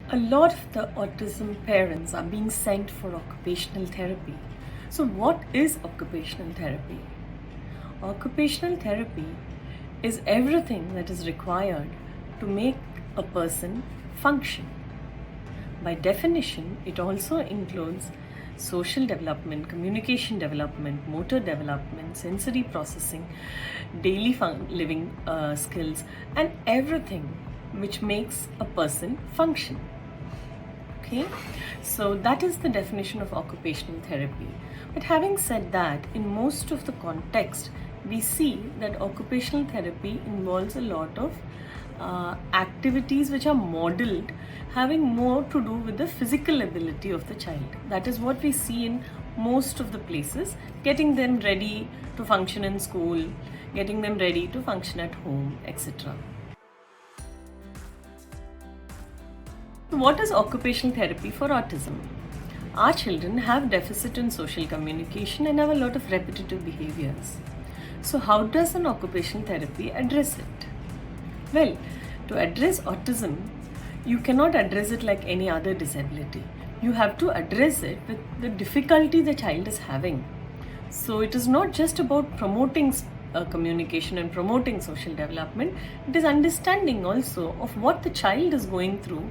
A lot of the autism parents are being sent for occupational therapy. So, what is occupational therapy? Occupational therapy is everything that is required to make a person function. By definition, it also includes social development, communication development, motor development, sensory processing, daily living skills, and everything which makes a person function. Okay, so that is the definition of occupational therapy. But having said that, in most of the context, we see that occupational therapy involves a lot of activities which are modeled having more to do with the physical ability of the child. That is what we see in most of the places, getting them ready to function in school, getting them ready to function at home, etc. What is occupational therapy for autism? Our children have deficit in social communication and have a lot of repetitive behaviors. So how does an occupational therapy address it? Well, to address autism, you cannot address it like any other disability. You have to address it with the difficulty the child is having. So it is not just about promoting communication and promoting social development. It is understanding also of what the child is going through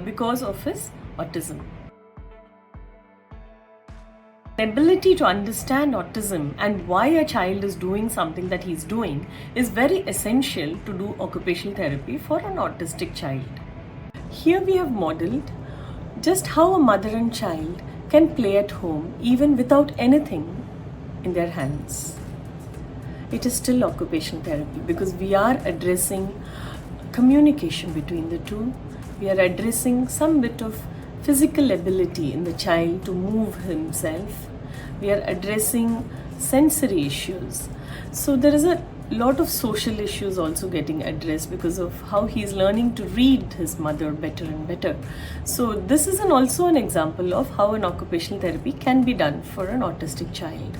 because of his autism. The ability to understand autism and why a child is doing something that he's doing is very essential to do occupational therapy for an autistic child. Here we have modeled just how a mother and child can play at home even without anything in their hands. It is still occupational therapy because we are addressing communication between the two. We are addressing some bit of physical ability in the child to move himself. We are addressing sensory issues. So there is a lot of social issues also getting addressed because of how he is learning to read his mother better and better. So this is also an example of how an occupational therapy can be done for an autistic child.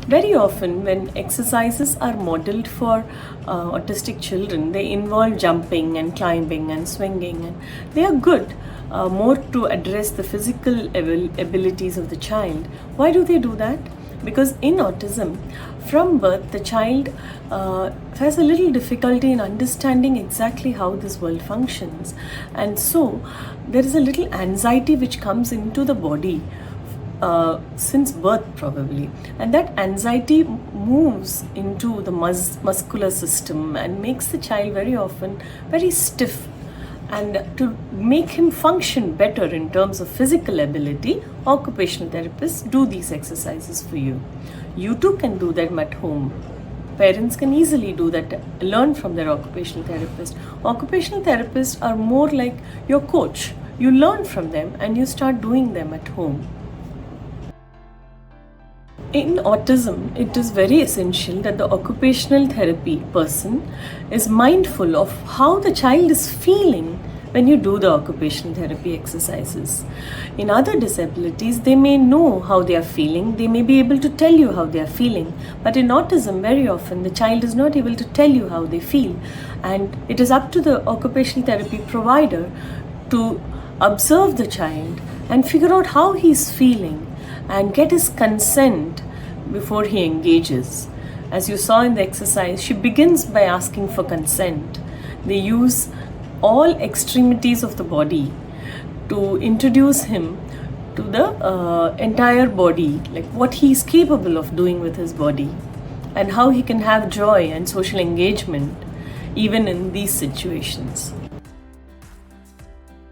Very often when exercises are modeled for autistic children, they involve jumping and climbing and swinging, and they are good more to address the physical abilities of the child. Why do they do that? Because in autism, from birth, the child has a little difficulty in understanding exactly how this world functions, and so there is a little anxiety which comes into the body since birth probably, and that anxiety moves into the muscular system and makes the child very often very stiff. And to make him function better in terms of physical ability, occupational therapists do these exercises for you. You too can do them at home. Parents can easily do that, learn from their occupational therapist. Occupational therapists are more like your coach. You learn from them and you start doing them at home. In autism, it is very essential that the occupational therapy person is mindful of how the child is feeling when you do the occupational therapy exercises. In other disabilities, they may know how they are feeling, they may be able to tell you how they are feeling, but in autism, very often the child is not able to tell you how they feel, and it is up to the occupational therapy provider to observe the child and figure out how he is feeling and get his consent before he engages. As you saw in the exercise, she begins by asking for consent. They use all extremities of the body to introduce him to the entire body, like what he is capable of doing with his body and how he can have joy and social engagement even in these situations.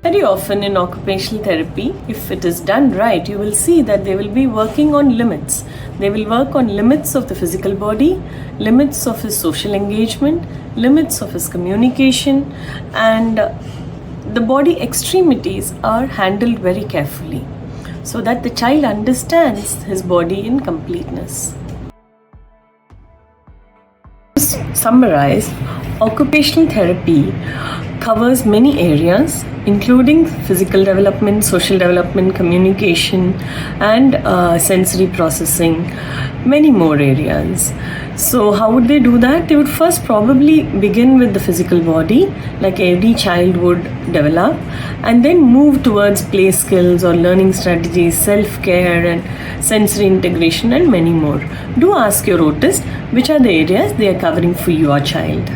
Very often in occupational therapy, if it is done right, you will see that they will be working on limits. They will work on limits of the physical body, limits of his social engagement, limits of his communication, and the body extremities are handled very carefully so that the child understands his body in completeness. To summarize, occupational therapy covers many areas, including physical development, social development, communication, and sensory processing, many more areas. So how would they do that? They would first probably begin with the physical body, like every child would develop, and then move towards play skills or learning strategies, self-care and sensory integration, and many more. Do ask your autist which are the areas they are covering for your child.